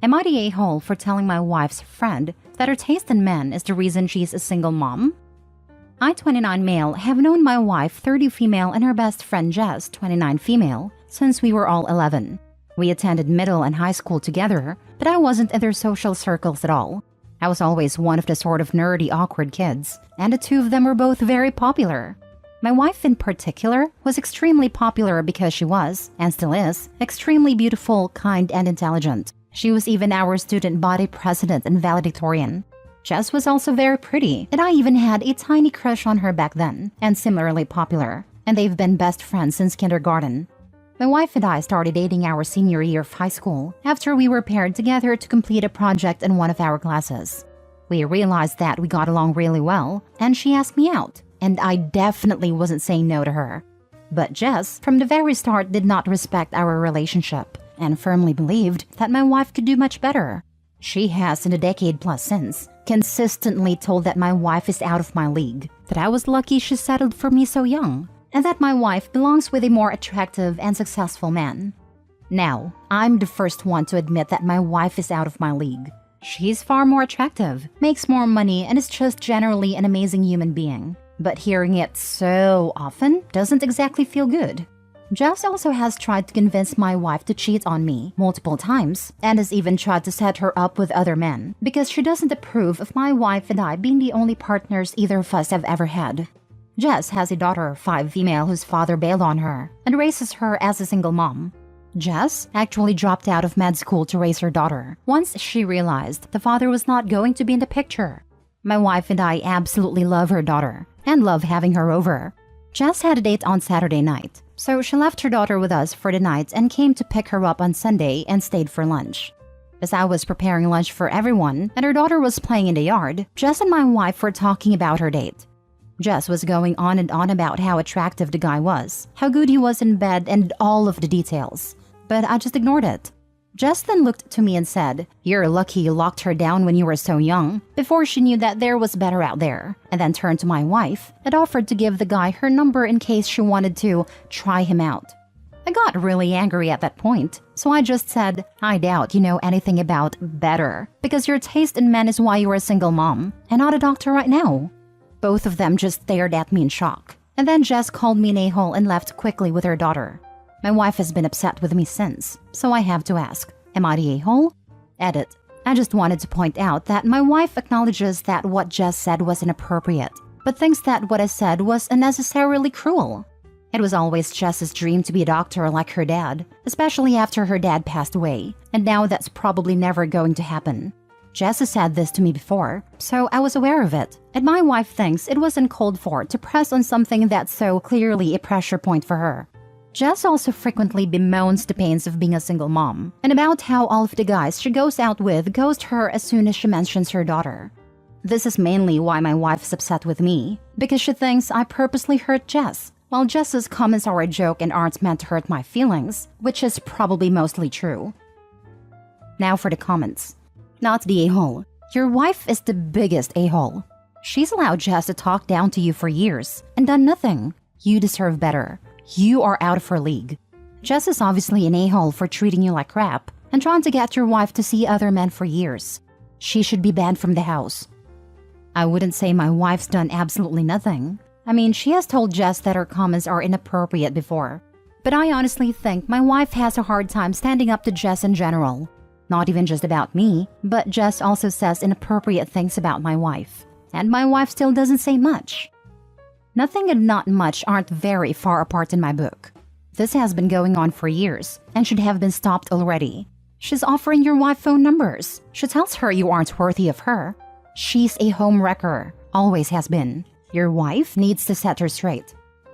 Am I the a-hole for telling my wife's friend that her taste in men is the reason she's a single mom? I, 29 male, have known my wife, 30 female, and her best friend Jess, 29 female, since we were all 11. We attended middle and high school together, but I wasn't in their social circles at all. I was always one of the sort of nerdy, awkward kids, and the two of them were both very popular. My wife in particular was extremely popular because she was, and still is, extremely beautiful, kind, and intelligent. She was even our student body president and valedictorian. Jess was also very pretty, and I even had a tiny crush on her back then, and similarly popular, and they've been best friends since kindergarten. My wife and I started dating our senior year of high school after we were paired together to complete a project in one of our classes. We realized that we got along really well, and she asked me out, and I definitely wasn't saying no to her. But Jess, from the very start, did not respect our relationship and firmly believed that my wife could do much better. She has, in a decade plus since, consistently told that my wife is out of my league, that I was lucky she settled for me so young, and that my wife belongs with a more attractive and successful man. Now, I'm the first one to admit that my wife is out of my league. She's far more attractive, makes more money, and is just generally an amazing human being. But hearing it so often doesn't exactly feel good. Jess also has tried to convince my wife to cheat on me multiple times, and has even tried to set her up with other men, because she doesn't approve of my wife and I being the only partners either of us have ever had. Jess has a daughter, 5 female, whose father bailed on her, and raises her as a single mom. Jess actually dropped out of med school to raise her daughter, once she realized the father was not going to be in the picture. My wife and I absolutely love her daughter, and love having her over. Jess had a date on Saturday night, so she left her daughter with us for the night and came to pick her up on Sunday and stayed for lunch. As I was preparing lunch for everyone and her daughter was playing in the yard, Jess and my wife were talking about her date. Jess was going on and on about how attractive the guy was, how good he was in bed, and all of the details. But I just ignored it. Jess then looked to me and said, "You're lucky you locked her down when you were so young," before she knew that there was better out there, and then turned to my wife and offered to give the guy her number in case she wanted to try him out. I got really angry at that point, so I just said, "I doubt you know anything about better, because your taste in men is why you're a single mom, and not a doctor right now." Both of them just stared at me in shock, and then Jess called me an a-hole and left quickly with her daughter. My wife has been upset with me since, so I have to ask, am I the a-hole? Edit. I just wanted to point out that my wife acknowledges that what Jess said was inappropriate, but thinks that what I said was unnecessarily cruel. It was always Jess's dream to be a doctor like her dad, especially after her dad passed away, and now that's probably never going to happen. Jess has said this to me before, so I was aware of it, and my wife thinks it was uncalled for to press on something that's so clearly a pressure point for her. Jess also frequently bemoans the pains of being a single mom, and about how all of the guys she goes out with ghost her as soon as she mentions her daughter. This is mainly why my wife is upset with me, because she thinks I purposely hurt Jess, while Jess's comments are a joke and aren't meant to hurt my feelings, which is probably mostly true. Now for the comments. Not the a-hole. Your wife is the biggest a-hole. She's allowed Jess to talk down to you for years and done nothing. You deserve better. You are out of her league. Jess is obviously an a-hole for treating you like crap and trying to get your wife to see other men for years. She should be banned from the house. I wouldn't say my wife's done absolutely nothing. I mean, she has told Jess that her comments are inappropriate before. But I honestly think my wife has a hard time standing up to Jess in general. Not even just about me, but Jess also says inappropriate things about my wife. And my wife still doesn't say much. Nothing and not much aren't very far apart in my book. This has been going on for years and should have been stopped already. She's offering your wife phone numbers. She tells her you aren't worthy of her. She's a home wrecker, always has been. Your wife needs to set her straight.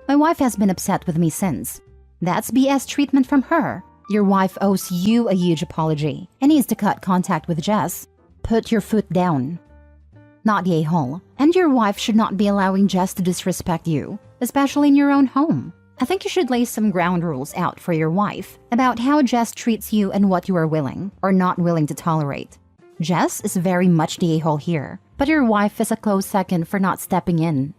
My wife has been upset with me since. That's BS treatment from her. Your wife owes you a huge apology and needs to cut contact with Jess. Put your foot down. Not the a-hole, and your wife should not be allowing Jess to disrespect you, especially in your own home. I think you should lay some ground rules out for your wife about how Jess treats you and what you are willing or not willing to tolerate. Jess is very much the a-hole here, but your wife is a close second for not stepping in.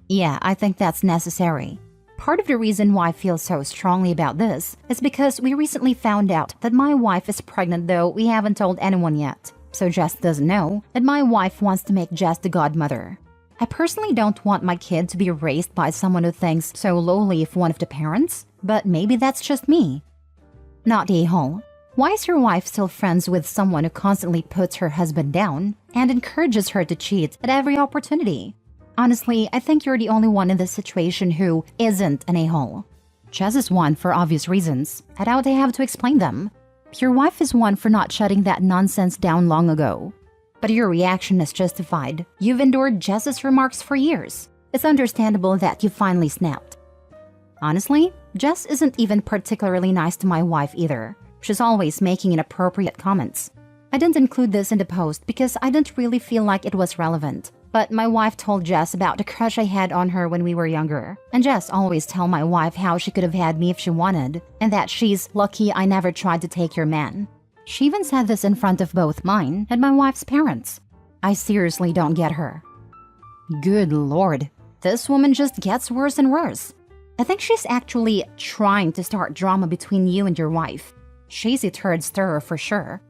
Yeah, I think that's necessary. Part of the reason why I feel so strongly about this is because we recently found out that my wife is pregnant, though we haven't told anyone yet. So Jess doesn't know that my wife wants to make Jess the godmother. I personally don't want my kid to be raised by someone who thinks so lowly of one of the parents, but maybe that's just me. Not the a-hole. Why is your wife still friends with someone who constantly puts her husband down and encourages her to cheat at every opportunity? Honestly, I think you're the only one in this situation who isn't an a-hole. Jess is one for obvious reasons. I doubt I have to explain them. Your wife is one for not shutting that nonsense down long ago. But your reaction is justified. You've endured Jess's remarks for years. It's understandable that you finally snapped. Honestly, Jess isn't even particularly nice to my wife either. She's always making inappropriate comments. I didn't include this in the post because I didn't really feel like it was relevant. But my wife told Jess about the crush I had on her when we were younger. And Jess always tell my wife how she could have had me if she wanted, and that she's lucky I never tried to take your man. She even said this in front of both mine and my wife's parents. I seriously don't get her. Good Lord, this woman just gets worse and worse. I think she's actually trying to start drama between you and your wife. She's a turd stirrer for sure.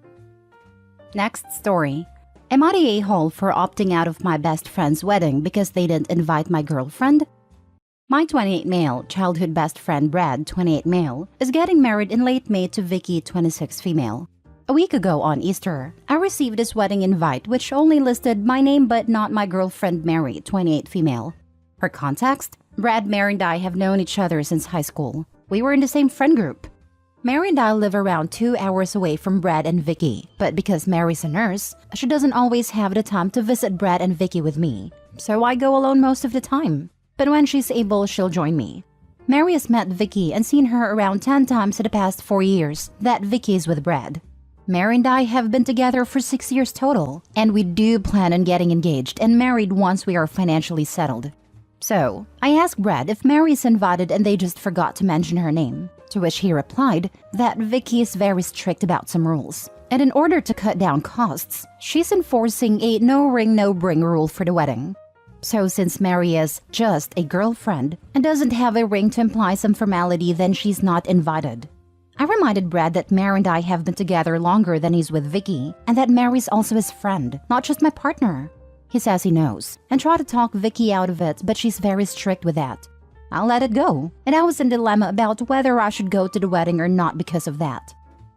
Next story. Am I the a-hole for opting out of my best friend's wedding because they didn't invite my girlfriend? My 28 male childhood best friend Brad, 28 male, is getting married in late May to Vicky, 26 female. A week ago on Easter, I received his wedding invite which only listed my name but not my girlfriend Mary, 28 female. For context, Brad, Mary and I have known each other since high school. We were in the same friend group. Mary and I live around 2 hours away from Brad and Vicky, but because Mary's a nurse, she doesn't always have the time to visit Brad and Vicky with me, so I go alone most of the time. But when she's able, she'll join me. Mary has met Vicky and seen her around 10 times in the past 4 years that Vicky is with Brad. Mary and I have been together for 6 years total, and we do plan on getting engaged and married once we are financially settled. So, I asked Brad if Mary is invited and they just forgot to mention her name, to which he replied that Vicky is very strict about some rules. And in order to cut down costs, she's enforcing a no ring, no bring rule for the wedding. So since Mary is just a girlfriend and doesn't have a ring to imply some formality, then she's not invited. I reminded Brad that Mary and I have been together longer than he's with Vicky, and that Mary's also his friend, not just my partner. He says he knows, and tried to talk Vicky out of it, but she's very strict with that. I'll let it go, and I was in a dilemma about whether I should go to the wedding or not because of that.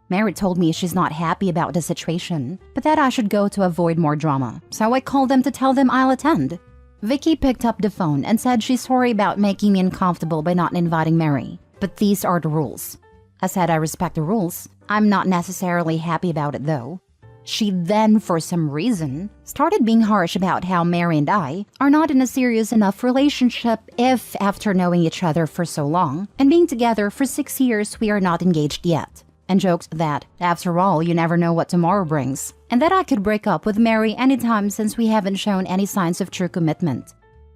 Mary told me she's not happy about the situation, but that I should go to avoid more drama, so I called them to tell them I'll attend. Vicky picked up the phone and said she's sorry about making me uncomfortable by not inviting Mary, but these are the rules. I said I respect the rules. I'm not necessarily happy about it though. She then, for some reason, started being harsh about how Mary and I are not in a serious enough relationship if, after knowing each other for so long and being together for 6 years, we are not engaged yet, and joked that, after all, you never know what tomorrow brings, and that I could break up with Mary anytime since we haven't shown any signs of true commitment.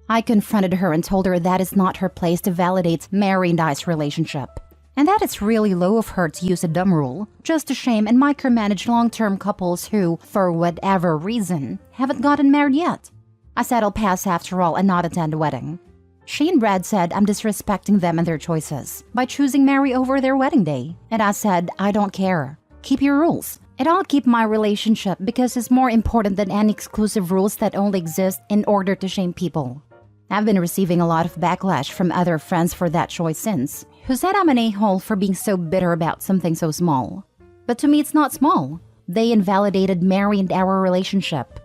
I confronted her and told her that is not her place to validate Mary and I's relationship, and that it's really low of her to use a dumb rule just to shame and micromanage long-term couples who, for whatever reason, haven't gotten married yet. I said I'll pass after all and not attend the wedding. She and Brad said I'm disrespecting them and their choices by choosing Mary over their wedding day, and I said I don't care. Keep your rules, and I'll keep my relationship because it's more important than any exclusive rules that only exist in order to shame people. I've been receiving a lot of backlash from other friends for that choice since, who said I'm an a-hole for being so bitter about something so small. But to me it's not small. They invalidated Mary and our relationship.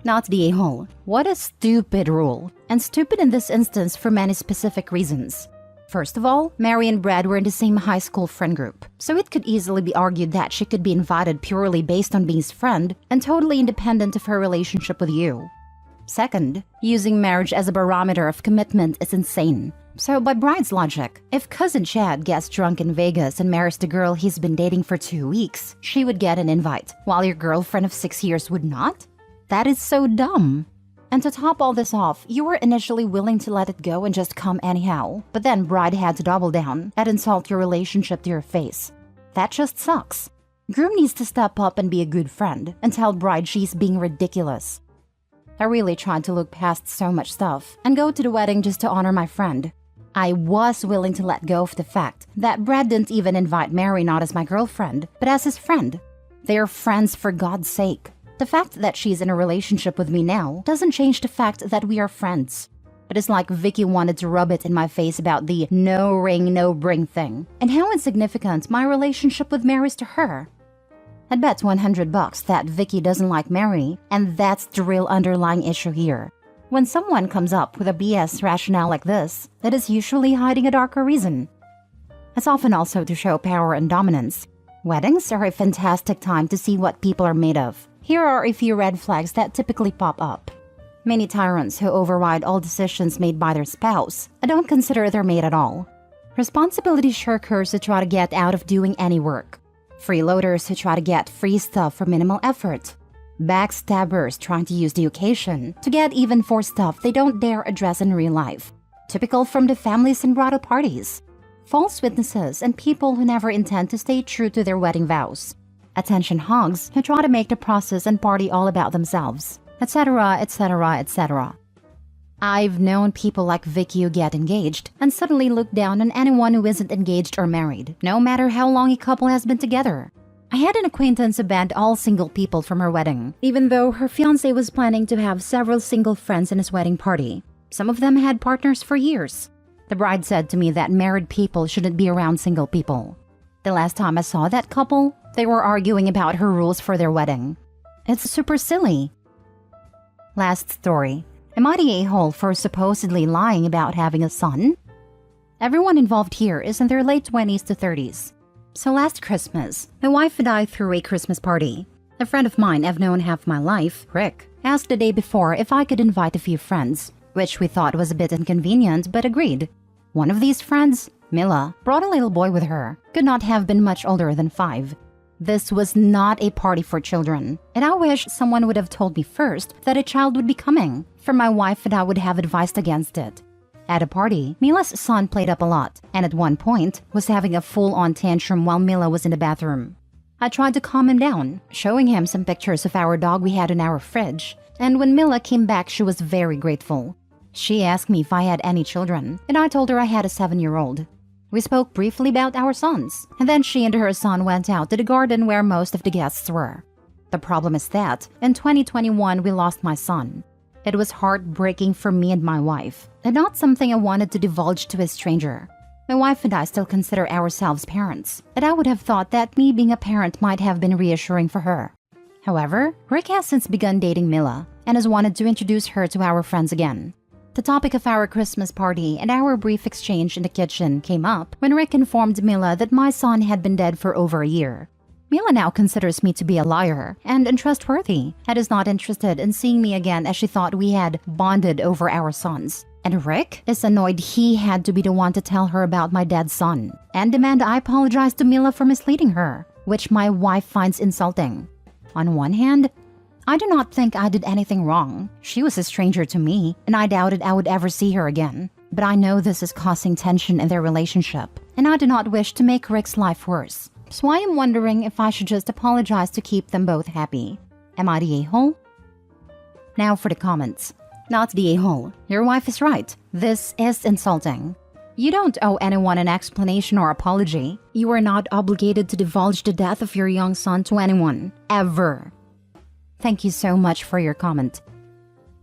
Not the a-hole. What a stupid rule. And stupid in this instance for many specific reasons. First of all, Mary and Brad were in the same high school friend group, so it could easily be argued that she could be invited purely based on being his friend and totally independent of her relationship with you. Second, using marriage as a barometer of commitment is insane. So by Bride's logic, if cousin Chad gets drunk in Vegas and marries the girl he's been dating for 2 weeks, she would get an invite, while your girlfriend of 6 years would not? That is so dumb. And to top all this off, you were initially willing to let it go and just come anyhow, but then Bride had to double down and insult your relationship to your face. That just sucks. Groom needs to step up and be a good friend and tell Bride she's being ridiculous. I really tried to look past so much stuff and go to the wedding just to honor my friend. I was willing to let go of the fact that Brad didn't even invite Mary not as my girlfriend, but as his friend. They're friends for God's sake. The fact that she's in a relationship with me now doesn't change the fact that we are friends. It is like Vicky wanted to rub it in my face about the no ring, no bring thing, and how insignificant my relationship with Mary is to her. I'd bet $100 that Vicky doesn't like Mary, and that's the real underlying issue here. When someone comes up with a BS rationale like this, it is usually hiding a darker reason. It's often also to show power and dominance. Weddings are a fantastic time to see what people are made of. Here are a few red flags that typically pop up. Many tyrants who override all decisions made by their spouse and don't consider their mate at all. Responsibility shirkers who try to get out of doing any work. Freeloaders who try to get free stuff for minimal effort. Backstabbers trying to use the occasion to get even for stuff they don't dare address in real life. Typical from the families and bridal parties. False witnesses and people who never intend to stay true to their wedding vows. Attention hogs who try to make the process and party all about themselves, etc., etc., etc. I've known people like Vicky who get engaged and suddenly look down on anyone who isn't engaged or married, no matter how long a couple has been together. I had an acquaintance who banned all single people from her wedding, even though her fiancé was planning to have several single friends in his wedding party. Some of them had partners for years. The bride said to me that married people shouldn't be around single people. The last time I saw that couple, they were arguing about her rules for their wedding. It's super silly. Last story. Am I the a-hole for supposedly lying about having a son? Everyone involved here is in their late 20s to 30s. So last Christmas, my wife and I threw a Christmas party. A friend of mine I've known half my life, Rick, asked the day before if I could invite a few friends, which we thought was a bit inconvenient but agreed. One of these friends, Mila, brought a little boy with her, could not have been much older than 5. This was not a party for children, and I wish someone would have told me first that a child would be coming, for my wife and I would have advised against it. At a party, Mila's son played up a lot, and at one point was having a full-on tantrum while Mila was in the bathroom. I tried to calm him down, showing him some pictures of our dog we had in our fridge, and when Mila came back she was very grateful. She asked me if I had any children, and I told her I had a 7-year-old. We spoke briefly about our sons, and then she and her son went out to the garden where most of the guests were. The problem is that, in 2021 we lost my son. It was heartbreaking for me and my wife, and not something I wanted to divulge to a stranger. My wife and I still consider ourselves parents, and I would have thought that me being a parent might have been reassuring for her. However, Rick has since begun dating Mila, and has wanted to introduce her to our friends again. The topic of our Christmas party and our brief exchange in the kitchen came up when Rick informed Mila that my son had been dead for over a year. Mila now considers me to be a liar and untrustworthy and is not interested in seeing me again as she thought we had bonded over our sons. And Rick is annoyed he had to be the one to tell her about my dead son and demand I apologize to Mila for misleading her, which my wife finds insulting. On one hand, I do not think I did anything wrong. She was a stranger to me, and I doubted I would ever see her again. But I know this is causing tension in their relationship, and I do not wish to make Rick's life worse. So I am wondering if I should just apologize to keep them both happy. Am I the a-hole? Now for the comments. Not the a-hole. Your wife is right. This is insulting. You don't owe anyone an explanation or apology. You are not obligated to divulge the death of your young son to anyone. Ever. Thank you so much for your comment.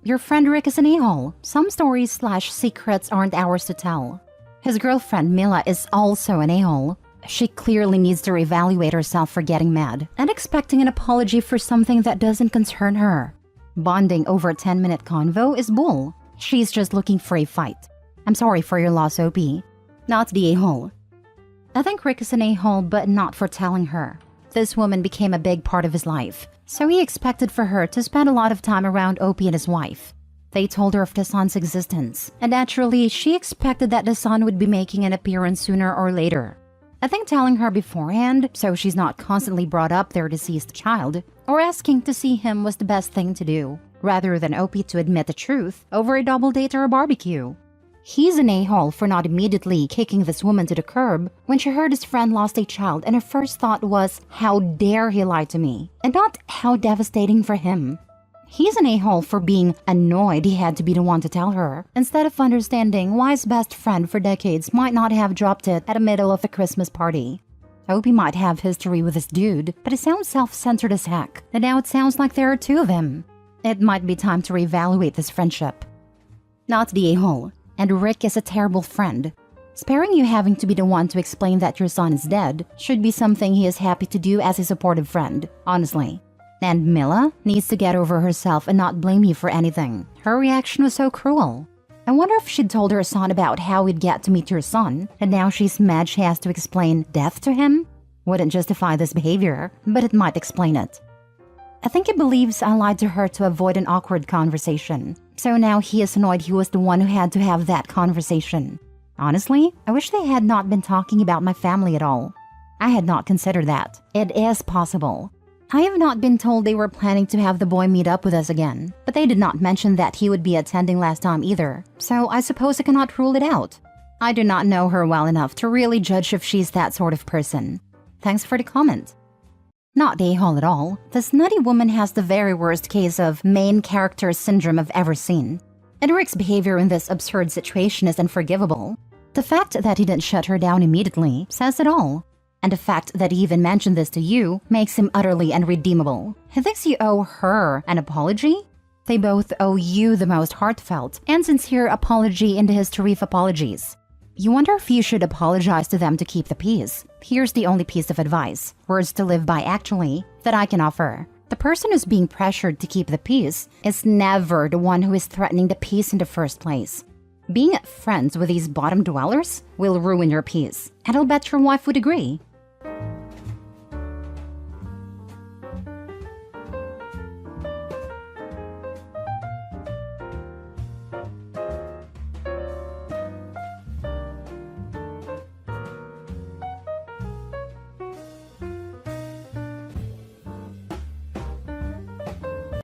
Your friend Rick is an a-hole. Some stories/secrets aren't ours to tell. His girlfriend Mila is also an a-hole. She clearly needs to reevaluate herself for getting mad and expecting an apology for something that doesn't concern her. Bonding over a 10-minute convo is bull. She's just looking for a fight. I'm sorry for your loss, OP. Not the a-hole. I think Rick is an a-hole, but not for telling her. This woman became a big part of his life, so he expected for her to spend a lot of time around Opie and his wife. They told her of the son's existence, and naturally, she expected that the son would be making an appearance sooner or later. I think telling her beforehand, so she's not constantly brought up their deceased child, or asking to see him was the best thing to do, rather than Opie to admit the truth over a double date or a barbecue. He's an a-hole for not immediately kicking this woman to the curb when she heard his friend lost a child and her first thought was, how dare he lie to me, and not how devastating for him. He's an a-hole for being annoyed he had to be the one to tell her, instead of understanding why his best friend for decades might not have dropped it at the middle of the Christmas party. I hope he might have history with this dude, but he sounds self-centered as heck, and now it sounds like there are two of him. It might be time to reevaluate this friendship. Not the a-hole, and Rick is a terrible friend. Sparing you having to be the one to explain that your son is dead should be something he is happy to do as a supportive friend, honestly. And Mila needs to get over herself and not blame you for anything. Her reaction was so cruel. I wonder if she'd told her son about how he'd get to meet your son, and now she's mad she has to explain death to him? Wouldn't justify this behavior, but it might explain it. I think he believes I lied to her to avoid an awkward conversation. So now he is annoyed he was the one who had to have that conversation. Honestly, I wish they had not been talking about my family at all. I had not considered that. It is possible. I have not been told they were planning to have the boy meet up with us again, but they did not mention that he would be attending last time either, so I suppose I cannot rule it out. I do not know her well enough to really judge if she's that sort of person. Thanks for the comment. Not the a-hole at all. This nutty woman has the very worst case of main character syndrome I've ever seen. And Rick's behavior in this absurd situation is unforgivable. The fact that he didn't shut her down immediately says it all. And the fact that he even mentioned this to you makes him utterly unredeemable. He thinks you owe her an apology? They both owe you the most heartfelt and sincere apology in the history of apologies. You wonder if you should apologize to them to keep the peace. Here's the only piece of advice, words to live by actually, that I can offer. The person who's being pressured to keep the peace is never the one who is threatening the peace in the first place. Being friends with these bottom dwellers will ruin your peace, and I'll bet your wife would agree.